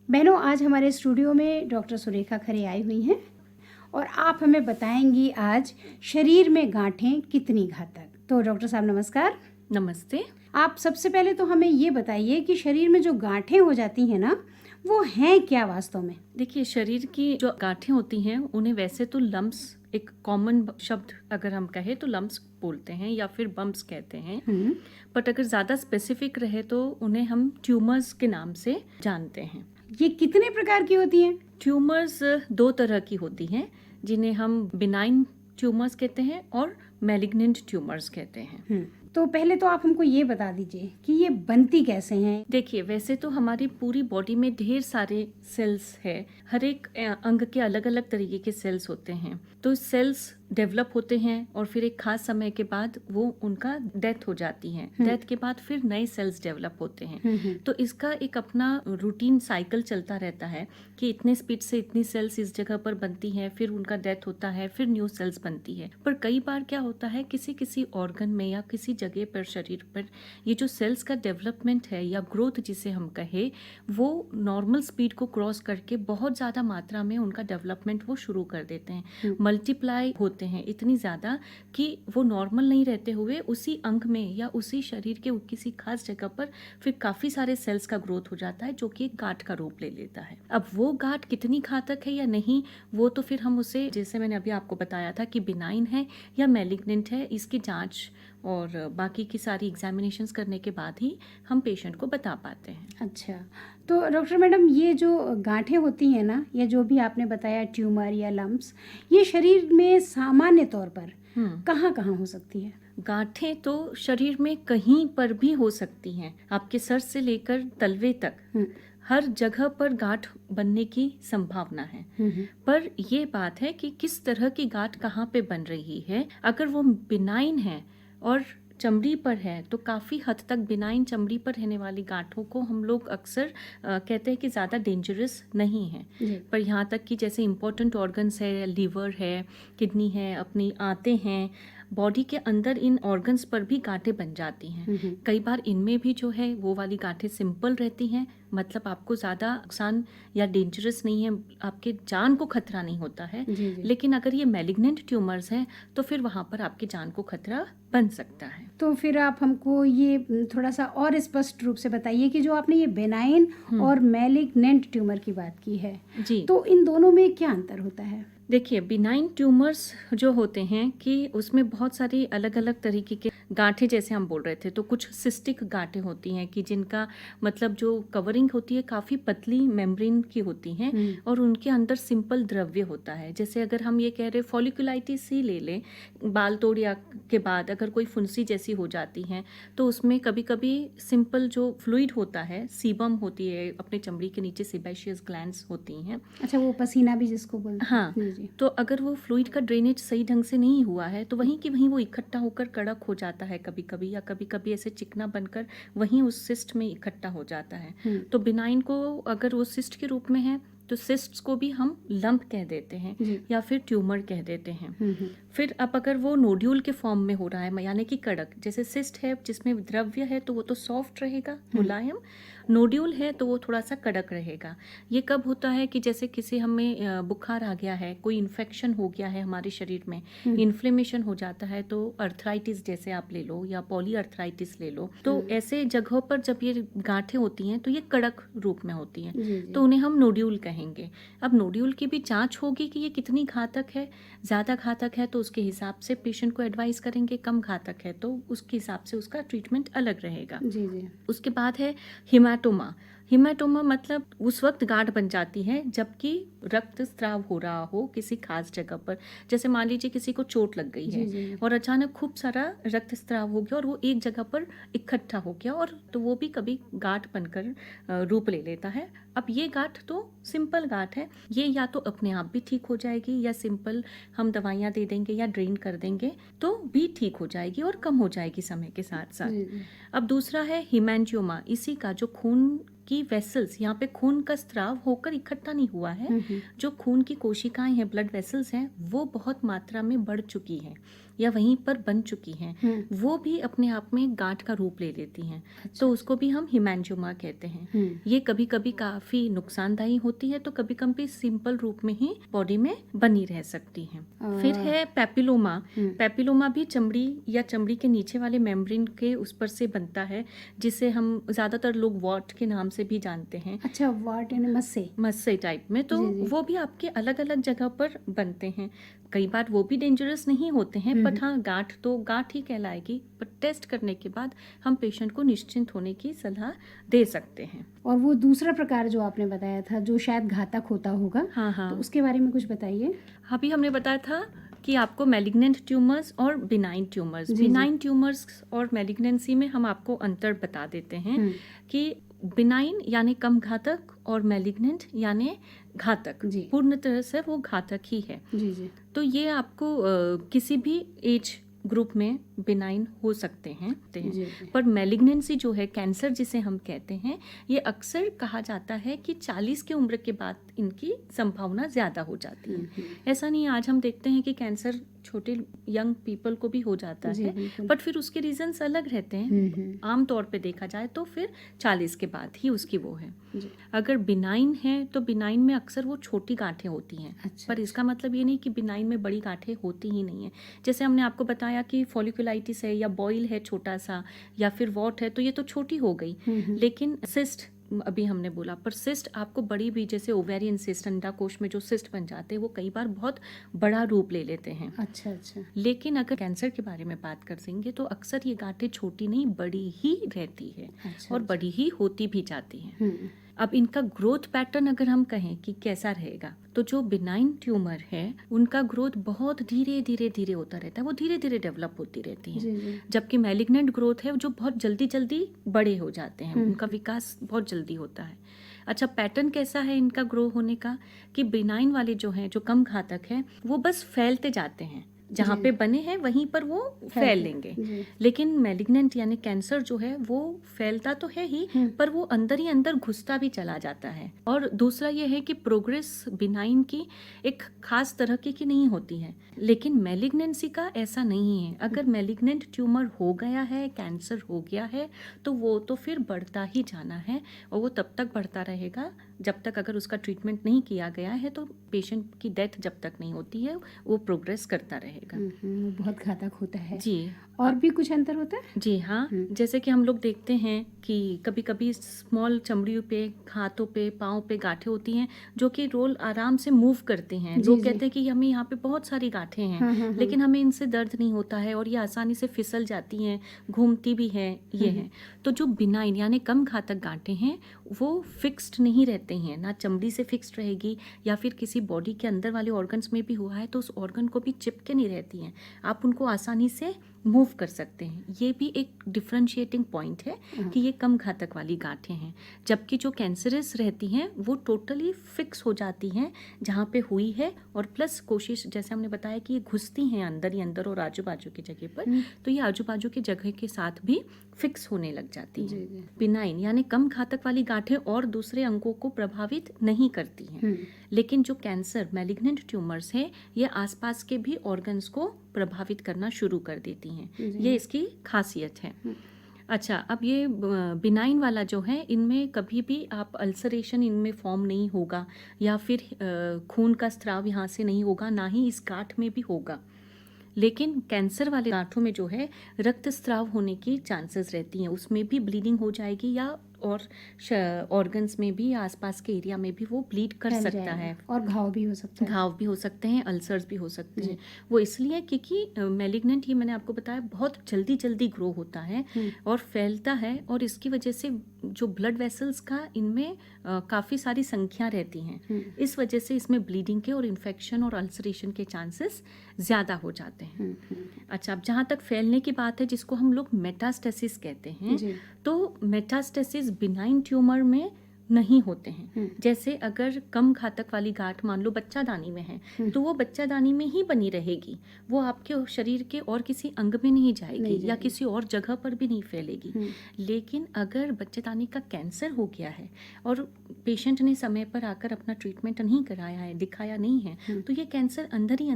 बहनों, आज हमारे स्टूडियो में डॉक्टर सुरेखा खरे आई हुई हैं और आप हमें बताएंगी आज शरीर में गांठें कितनी घातक। तो डॉक्टर साहब नमस्कार। नमस्ते। आप सबसे पहले तो हमें ये बताइए कि शरीर में जो गांठें हो जाती हैं ना, वो हैं क्या वास्तव में? देखिए, शरीर की जो गांठें होती हैं उन्हें वैसे तो लम्प्स, एक कॉमन शब्द अगर हम कहें तो लम्प्स बोलते हैं या फिर बम्प्स कहते हैं। बट अगर ज़्यादा स्पेसिफिक रहे तो उन्हें हम ट्यूमर्स के नाम से जानते हैं। ये कितने प्रकार की होती हैं? ट्यूमर्स दो तरह की होती हैं, जिन्हें हम बिनाइन ट्यूमर्स कहते हैं और मैलिग्नेंट ट्यूमर्स कहते हैं। तो पहले तो आप हमको ये बता दीजिए कि ये बनती कैसे हैं? देखिए, वैसे तो हमारी पूरी बॉडी में ढेर सारे सेल्स है। हर एक अंग के अलग अलग तरीके के सेल्स होते हैं। तो सेल्स डेवलप होते हैं और फिर एक खास समय के बाद वो उनका डेथ हो जाती है। डेथ के बाद फिर नए सेल्स डेवलप होते हैं। तो इसका एक अपना रूटीन साइकिल चलता रहता है कि इतने स्पीड से इतनी सेल्स इस जगह पर बनती हैं, फिर उनका डेथ होता है, फिर न्यू सेल्स बनती है। पर कई बार क्या होता है, किसी किसी ऑर्गन में या किसी जगह पर शरीर पर ये जो सेल्स का डेवलपमेंट है या ग्रोथ जिसे हम कहे, वो नॉर्मल स्पीड को क्रॉस करके बहुत ज़्यादा मात्रा में उनका डेवलपमेंट वो शुरू कर देते हैं। मल्टीप्लाई होते हैं इतनी ज़्यादा कि वो नॉर्मल नहीं रहते हुए उसी अंग में या उसी शरीर के किसी खास जगह पर फिर काफ़ी सारे सेल्स का ग्रोथ हो जाता है, जो कि एक गांठ का रूप ले लेता है। अब वो गांठ कितनी घातक है या नहीं, वो तो फिर हम उसे, जैसे मैंने अभी आपको बताया था कि बिनाइन है या मैलिग्नेंट है, इसकी जांच और बाकी की सारी एग्जामिनेशंस करने के बाद ही हम पेशेंट को बता पाते हैं। अच्छा, तो डॉक्टर मैडम, ये जो गांठें होती हैं ना, या जो भी आपने बताया ट्यूमर या लम्प्स, ये शरीर में सामान्य तौर पर कहाँ कहाँ हो सकती है? गांठें तो शरीर में कहीं पर भी हो सकती हैं, आपके सर से लेकर तलवे तक हर जगह पर गांठ बनने की संभावना है। पर ये बात है कि किस तरह की गांठ कहाँ पे बन रही है। अगर वो बिनाइन है और चमड़ी पर है तो काफ़ी हद तक बिनाइन चमड़ी पर रहने वाली गांठों को हम लोग अक्सर कहते हैं कि ज़्यादा डेंजरस नहीं है। पर यहाँ तक कि जैसे इम्पोर्टेंट ऑर्गन्स है, लीवर है, किडनी है, अपनी आंतें हैं, बॉडी के अंदर इन ऑर्गन्स पर भी गांठें बन जाती हैं। कई बार इनमें भी जो है वो वाली गांठें सिंपल रहती हैं, मतलब आपको ज़्यादा नुकसान या डेंजरस नहीं है, आपके जान को खतरा नहीं होता है। लेकिन अगर ये मैलिग्नेंट ट्यूमर्स हैं तो फिर वहाँ पर आपकी जान को खतरा बन सकता है। तो फिर आप हमको ये थोड़ा सा और स्पष्ट रूप से बताइए कि जो आपने ये बेनाइन और मैलिग्नेंट ट्यूमर की बात की है जी, तो इन दोनों में क्या अंतर होता है? देखिए, बिनाइन ट्यूमर्स जो होते हैं कि उसमें बहुत सारी अलग अलग तरीके के गांठें, जैसे हम बोल रहे थे, तो कुछ सिस्टिक गांठें होती हैं कि जिनका मतलब जो कवरिंग होती है काफ़ी पतली मेम्ब्रेन की होती हैं और उनके अंदर सिंपल द्रव्य होता है। जैसे अगर हम ये कह रहे फॉलिकुलाइटिस ही ले लें, बाल तोड़िया के बाद अगर कोई फुंसी जैसी हो जाती हैं तो उसमें कभी कभी सिंपल जो फ्लूइड होता है, सीबम होती है, अपने चमड़ी के नीचे सेबेशियस ग्लैंड्स होती हैं। अच्छा, वो पसीना भी जिसको बोलते हैं। हाँ, तो अगर वो फ्लूइड का ड्रेनेज सही ढंग से नहीं हुआ है तो वहीं की वहीं वो इकट्ठा होकर कड़क हो जाता है कभी कभी, या कभी कभी ऐसे चिकना बनकर वहीं उस सिस्ट में इकट्ठा हो जाता है। तो बिनाइन को अगर वो सिस्ट के रूप में है तो सिस्ट्स को भी हम लंप कह देते हैं या फिर ट्यूमर कह देते हैं। फिर अब अगर वो नोड्यूल के फॉर्म में हो रहा है, यानी कि कड़क, जैसे सिस्ट है जिसमें द्रव्य है तो वो तो सॉफ्ट रहेगा, मुलायम। नोड्यूल है तो वो थोड़ा सा कड़क रहेगा। ये कब होता है कि जैसे किसी हमें बुखार आ गया है, कोई इन्फेक्शन हो गया है हमारे शरीर में, इन्फ्लेमेशन हो जाता है, तो अर्थराइटिस जैसे आप ले लो या पॉली अर्थराइटिस ले लो, तो ऐसे जगहों पर जब ये गांठें होती हैं तो ये कड़क रूप में होती हैं, तो उन्हें हम नोड्यूल कहेंगे। अब नोड्यूल की भी जांच होगी कि ये कितनी घातक है। ज़्यादा घातक है तो उसके हिसाब से पेशेंट को एडवाइस करेंगे, कम घातक है तो उसके हिसाब से उसका ट्रीटमेंट अलग रहेगा। उसके बाद है हिमाटोमा। हिमाटोमा मतलब उस वक्त गांठ बन जाती है जबकि रक्त स्राव हो रहा हो किसी खास जगह पर। जैसे मान लीजिए किसी को चोट लग गई है और अचानक खूब सारा रक्त स्राव हो गया और वो एक जगह पर इकट्ठा हो गया, और तो वो भी कभी गांठ बनकर रूप ले लेता है। अब ये गांठ तो सिंपल गांठ है, ये या तो अपने आप भी ठीक हो जाएगी या सिंपल हम दवाइयाँ दे देंगे या ड्रेन कर देंगे तो भी ठीक हो जाएगी और कम हो जाएगी समय के साथ साथ। अब दूसरा है हिमैंजियोमा। इसी का जो खून की वेसल्स, यहाँ पे खून का स्त्राव होकर इकट्ठा नहीं हुआ है, जो खून की कोशिकाएं हैं, ब्लड वेसल्स हैं, वो बहुत मात्रा में बढ़ चुकी हैं, या वहीं पर बन चुकी हैं वो भी अपने आप में गांठ का रूप ले लेती हैं। तो उसको भी हम हिमेंजियोमा कहते हैं। ये कभी कभी काफ़ी नुकसानदायी होती है, तो कभी कभी सिंपल रूप में ही बॉडी में बनी रह सकती हैं। फिर है पैपिलोमा। पैपिलोमा भी चमड़ी या चमड़ी के नीचे वाले मेम्ब्रेन के उस पर से बनता है, जिसे हम ज़्यादातर लोग वॉट के नाम से भी जानते हैं। अच्छा, वॉट यानी मस्से टाइप में। तो वो भी आपके अलग अलग जगह पर बनते हैं। कई बार वो भी डेंजरस नहीं होते हैं, बट हाँ, गांठ तो गांठ ही कहलाएगी। पर टेस्ट करने के बाद हम पेशेंट को निश्चिंत होने की सलाह दे सकते हैं। और वो दूसरा प्रकार जो आपने बताया था, जो शायद घातक होता होगा, हाँ, तो उसके बारे में कुछ बताइए। अभी हमने बताया था कि आपको मैलिग्नेंट ट्यूमर्स और बिनाइन ट्यूमर्स, बिनाइन ट्यूमर्स और मैलिग्नेंसी में हम आपको अंतर बता देते हैं कि बिनाइन यानी कम घातक और मैलिग्नेंट यानी घातक, पूर्ण तरह से वो घातक ही है। जी। तो ये आपको किसी भी एज ग्रुप में बिनाइन हो सकते हैं। पर मैलिग्नेंसी जो है, कैंसर जिसे हम कहते हैं, ये अक्सर कहा जाता है कि 40 की उम्र के बाद इनकी संभावना ज़्यादा हो जाती है। ऐसा नहीं, आज हम देखते हैं कि कैंसर छोटे यंग पीपल को भी हो जाता है, बट फिर उसके रीजंस अलग रहते हैं। आम तौर पे देखा जाए तो फिर 40 के बाद ही उसकी वो है। अगर बिनाइन है तो बिनाइन में अक्सर वो छोटी गांठें होती हैं। पर इसका मतलब ये नहीं कि बिनाइन में बड़ी गांठें होती ही नहीं है। जैसे हमने आपको बताया कि फॉलिकुलाइटिस है या बॉयल है छोटा सा, या फिर वॉट है, तो ये तो छोटी हो गई। लेकिन सिस्ट अभी हमने बोला, पर सिस्ट आपको बड़ी भी, जैसे ओवेरियन सिस्ट, अंडाकोश में जो सिस्ट बन जाते हैं, वो कई बार बहुत बड़ा रूप ले लेते हैं। अच्छा। लेकिन अगर कैंसर के बारे में बात कर देंगे तो अक्सर ये गांठें छोटी नहीं, बड़ी ही रहती है। और बड़ी ही होती भी जाती हैं। अब इनका ग्रोथ पैटर्न अगर हम कहें कि कैसा रहेगा, तो जो बिनाइन ट्यूमर है उनका ग्रोथ बहुत धीरे धीरे होता रहता है, वो धीरे धीरे डेवलप होती रहती है। जबकि मैलिग्नेंट ग्रोथ है जो बहुत जल्दी बड़े हो जाते हैं, उनका विकास बहुत जल्दी होता है। अच्छा, पैटर्न कैसा है इनका ग्रो होने का, कि बिनाइन वाले जो हैं, जो कम घातक है, वो बस फैलते जाते हैं, जहाँ पे बने हैं वहीं पर वो फैल लेंगे। लेकिन मैलिग्नेंट यानी कैंसर जो है वो फैलता तो है ही, पर वो अंदर ही अंदर घुसता भी चला जाता है। और दूसरा ये है कि प्रोग्रेस बिनाइन की एक खास तरह की नहीं होती है, लेकिन मैलिग्नेंसी का ऐसा नहीं है। अगर मैलिग्नेंट ट्यूमर हो गया है, कैंसर हो गया है, तो वो तो फिर बढ़ता ही जाना है, और वो तब तक बढ़ता रहेगा जब तक, अगर उसका ट्रीटमेंट नहीं किया गया है, तो पेशेंट की डेथ जब तक नहीं होती है, वो प्रोग्रेस करता रहेगा। बहुत घातक होता है जी। और भी कुछ अंतर होता है? जी हाँ, जैसे कि हम लोग देखते हैं कि कभी कभी स्मॉल चमड़ियों पे, हाथों पे, पाँव पे गांठें होती हैं जो कि रोल आराम से मूव करते हैं। लोग कहते हैं कि हमें यहाँ पे बहुत सारी गांठें हैं, लेकिन हमें इनसे दर्द नहीं होता है और ये आसानी से फिसल जाती हैं, घूमती भी हैं, ये है। तो जो बिनाइन यानी कम घातक गांठें हैं वो फिक्स्ड नहीं रहते हैं, ना चमड़ी से फिक्स्ड रहेगी, या फिर किसी बॉडी के अंदर वाले ऑर्गन्स में भी हुआ है तो उस ऑर्गन को भी चिपके नहीं रहती हैं, आप उनको आसानी से मूव कर सकते हैं। ये भी एक डिफरेंशिएटिंग पॉइंट है कि ये कम घातक वाली गांठें हैं। जबकि जो कैंसरस रहती हैं वो टोटली फिक्स हो जाती हैं जहाँ पे हुई है, और प्लस कोशिश, जैसे हमने बताया कि ये घुसती हैं अंदर ही अंदर और आजू बाजू की जगह पर, तो ये आजू बाजू की जगह के साथ भी फिक्स होने लग जाती हैं। बिनाइन यानी कम घातक वाली गांठें और दूसरे अंगों को प्रभावित नहीं करती हैं, लेकिन जो कैंसर मैलिग्नेंट ट्यूमर्स हैं ये आसपास के भी ऑर्गन्स को प्रभावित करना शुरू कर देती हैं। ये इसकी खासियत है। अच्छा, अब ये बिनाइन वाला जो है, इनमें कभी भी आप अल्सरेशन इनमें फॉर्म नहीं होगा, या फिर खून का स्राव यहाँ से नहीं होगा, ना ही इस गांठ में भी होगा। लेकिन कैंसर वाले गांठों में जो है रक्तस्राव होने की चांसेस रहती हैं, उसमें भी ब्लीडिंग हो जाएगी, या और ऑर्गन्स में भी, आसपास के एरिया में भी वो ब्लीड कर सकता है, और घाव भी हो सकते हैं, अल्सर्स भी हो सकते हैं। वो इसलिए क्योंकि मैलिग्नेंट, ये मैंने आपको बताया, बहुत जल्दी ग्रो होता है और फैलता है, और इसकी वजह से जो ब्लड वेसल्स का इनमें काफ़ी सारी संख्या रहती हैं, इस वजह से इसमें ब्लीडिंग के और इन्फेक्शन और अल्सरेशन के चांसेस ज़्यादा हो जाते हैं। अच्छा, अब जहाँ तक फैलने की बात है, जिसको हम लोग मेटास्टेसिस कहते हैं, तो मेटास्टेसिस बिनाइन ट्यूमर में नहीं होते हैं। जैसे अगर कम घातक वाली गांठ मान लो बच्चादानी में है तो वो बच्चादानी में ही बनी रहेगी, वो आपके शरीर के और किसी अंग में नहीं जाएगी या किसी और जगह पर भी नहीं फैलेगी। लेकिन अगर बच्चेदानी का कैंसर हो गया है और पेशेंट ने समय पर आकर अपना ट्रीटमेंट नहीं कराया है, दिखाया नहीं है, तो ये कैंसर अंदर ही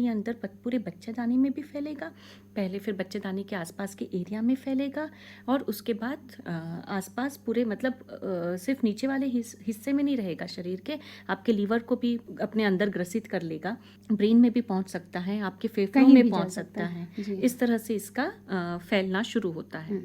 अंदर पूरे बच्चेदानी में भी फैलेगा। पहले फिर बच्चेदानी के आसपास के एरिया में फैलेगा और उसके बाद आसपास पूरे मतलब सिर्फ नीचे वाले हिस्से में नहीं रहेगा शरीर के, आपके लीवर को भी अपने अंदर ग्रसित कर लेगा, ब्रेन में भी पहुंच सकता है, आपके फेफड़ों में पहुंच सकता है। इस तरह से इसका फैलना शुरू होता है।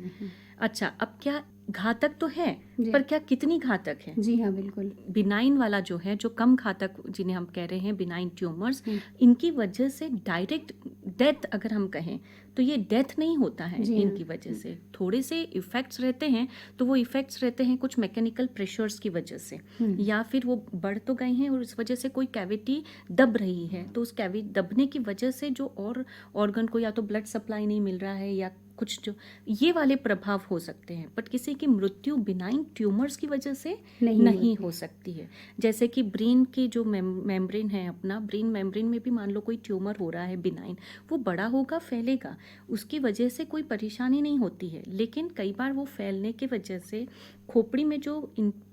अच्छा, अब क्या घातक तो है पर क्या कितनी घातक है? जी हाँ, बिल्कुल। बिनाइन वाला जो है, जो कम घातक जिन्हें हम कह रहे हैं बिनाइन ट्यूमर्स, इनकी वजह से डायरेक्ट डेथ अगर हम कहें तो ये डेथ नहीं होता है इनकी वजह से। थोड़े से इफेक्ट्स रहते हैं, तो वो इफेक्ट्स रहते हैं कुछ मैकेनिकल प्रेशर्स की वजह से, या फिर वो बढ़ तो गए हैं और इस वजह से कोई कैविटी दब रही है, तो उस कैविटी दबने की वजह से जो और ऑर्गन को या तो ब्लड सप्लाई नहीं मिल रहा है या कुछ, जो ये वाले प्रभाव हो सकते हैं। बट किसी की मृत्यु बिनाइन ट्यूमर्स की वजह से नहीं हो सकती है। जैसे कि ब्रेन की जो मेम्ब्रेन है, अपना ब्रेन मेम्ब्रेन में भी मान लो कोई ट्यूमर हो रहा है बिनाइन, वो बड़ा होगा, फैलेगा, उसकी वजह से कोई परेशानी नहीं होती है। लेकिन कई बार वो फैलने की वजह से खोपड़ी में जो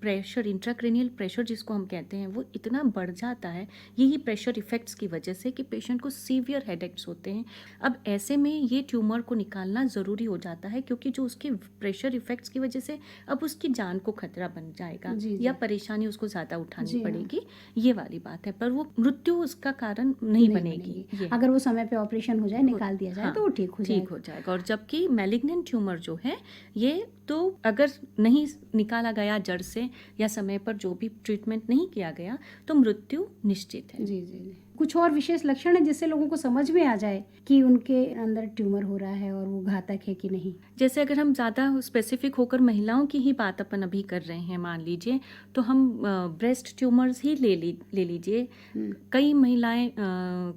प्रेशर, इंट्राक्रेनियल प्रेशर जिसको हम कहते हैं, वो इतना बढ़ जाता है, यही प्रेशर इफेक्ट्स की वजह से, कि पेशेंट को सीवियर हेडेक्स होते हैं। अब ऐसे में ये ट्यूमर को निकालना ज़रूरी हो जाता है, क्योंकि जो उसके प्रेशर इफेक्ट्स की वजह से अब उसकी जान को खतरा बन जाएगा या परेशानी उसको ज़्यादा उठानी पड़ेगी, ये वाली बात है। पर वो मृत्यु उसका कारण नहीं बनेगी। अगर वो समय पे ऑपरेशन हो जाए, निकाल दिया जाए, तो वो ठीक हो जाएगा। और जबकि मैलिग्नेंट ट्यूमर जो है, ये तो अगर नहीं निकाला गया जड़ से या समय पर जो भी ट्रीटमेंट नहीं किया गया, तो मृत्यु निश्चित है। जी। कुछ और विशेष लक्षण है जिससे लोगों को समझ में आ जाए कि उनके अंदर ट्यूमर हो रहा है और वो घातक है कि नहीं? जैसे अगर हम ज़्यादा स्पेसिफिक होकर महिलाओं की ही बात अपन अभी कर रहे हैं, मान लीजिए, तो हम ब्रेस्ट ट्यूमर्स ही ले लीजिए। कई महिलाएं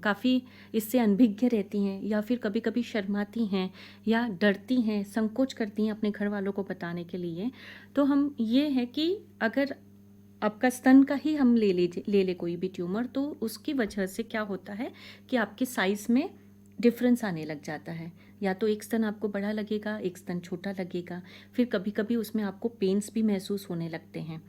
काफ़ी इससे अनभिज्ञ रहती हैं, या फिर कभी कभी शर्माती हैं या डरती हैं, संकोच करती हैं अपने घर वालों को बताने के लिए। तो हम ये है कि अगर आपका स्तन का ही हम ले कोई भी ट्यूमर, तो उसकी वजह से क्या होता है कि आपके साइज में डिफरेंस आने लग जाता है। या तो एक स्तन आपको बड़ा लगेगा, एक स्तन छोटा लगेगा, फिर कभी कभी उसमें आपको पेन्स भी महसूस होने लगते हैं।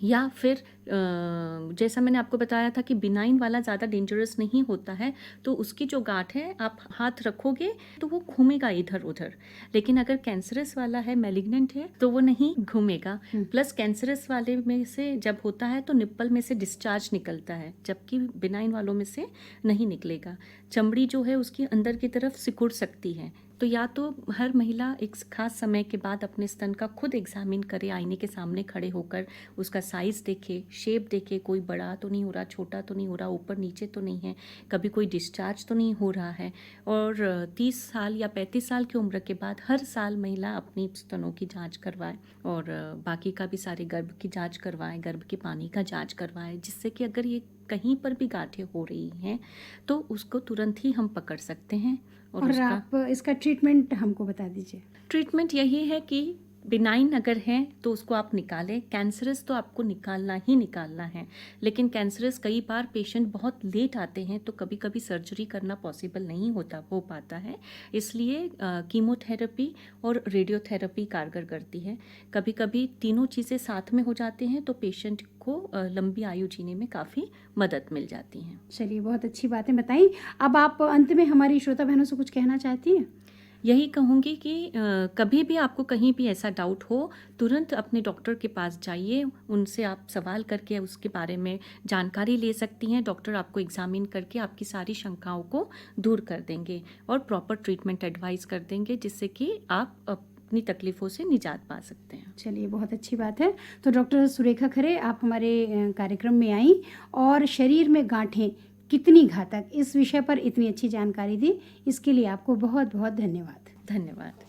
या फिर जैसा मैंने आपको बताया था कि बिनाइन वाला ज़्यादा डेंजरस नहीं होता है, तो उसकी जो गांठ है, आप हाथ रखोगे तो वो घूमेगा इधर उधर। लेकिन अगर कैंसरस वाला है, मैलिग्नेंट है, तो वो नहीं घूमेगा। प्लस कैंसरस वाले में से जब होता है तो निप्पल में से डिस्चार्ज निकलता है, जबकि बिनाइन वालों में से नहीं निकलेगा। चमड़ी जो है उसकी अंदर की तरफ सिकुड़ सकती है। तो या तो हर महिला एक खास समय के बाद अपने स्तन का खुद एग्जामिन करे, आईने के सामने खड़े होकर उसका साइज़ देखे, शेप देखे, कोई बड़ा तो नहीं हो रहा, छोटा तो नहीं हो रहा, ऊपर नीचे तो नहीं है, कभी कोई डिस्चार्ज तो नहीं हो रहा है। और 30 साल या 35 साल की उम्र के बाद हर साल महिला अपनी स्तनों की जाँच करवाए और बाकी का भी सारे गर्भ की जाँच करवाए, गर्भ के पानी का जाँच करवाए, जिससे कि अगर ये कहीं पर भी गांठें हो रही हैं तो उसको तुरंत ही हम पकड़ सकते हैं। और आप इसका ट्रीटमेंट हमको बता दीजिए। ट्रीटमेंट यही है कि बिनाइन अगर है तो उसको आप निकालें, कैंसरस तो आपको निकालना ही निकालना है। लेकिन कैंसरस कई बार पेशेंट बहुत लेट आते हैं, तो कभी कभी सर्जरी करना पॉसिबल नहीं हो पाता है, इसलिए कीमोथेरेपी और रेडियोथेरेपी कारगर करती है। कभी कभी तीनों चीज़ें साथ में हो जाते हैं तो पेशेंट को लंबी आयु जीने में काफ़ी मदद मिल जाती है। चलिए, बहुत अच्छी बातें बताई। अब आप अंत में हमारी श्रोता बहनों से कुछ कहना चाहती हैं? यही कहूँगी कि कभी भी आपको कहीं भी ऐसा डाउट हो, तुरंत अपने डॉक्टर के पास जाइए, उनसे आप सवाल करके उसके बारे में जानकारी ले सकती हैं। डॉक्टर आपको एग्जामिन करके आपकी सारी शंकाओं को दूर कर देंगे और प्रॉपर ट्रीटमेंट एडवाइस कर देंगे, जिससे कि आप अपनी तकलीफ़ों से निजात पा सकते हैं। चलिए, बहुत अच्छी बात है। तो डॉक्टर सुरेखा खरे, आप हमारे कार्यक्रम में आई और शरीर में गांठें कितनी घातक, इस विषय पर इतनी अच्छी जानकारी दी, इसके लिए आपको बहुत बहुत धन्यवाद। धन्यवाद।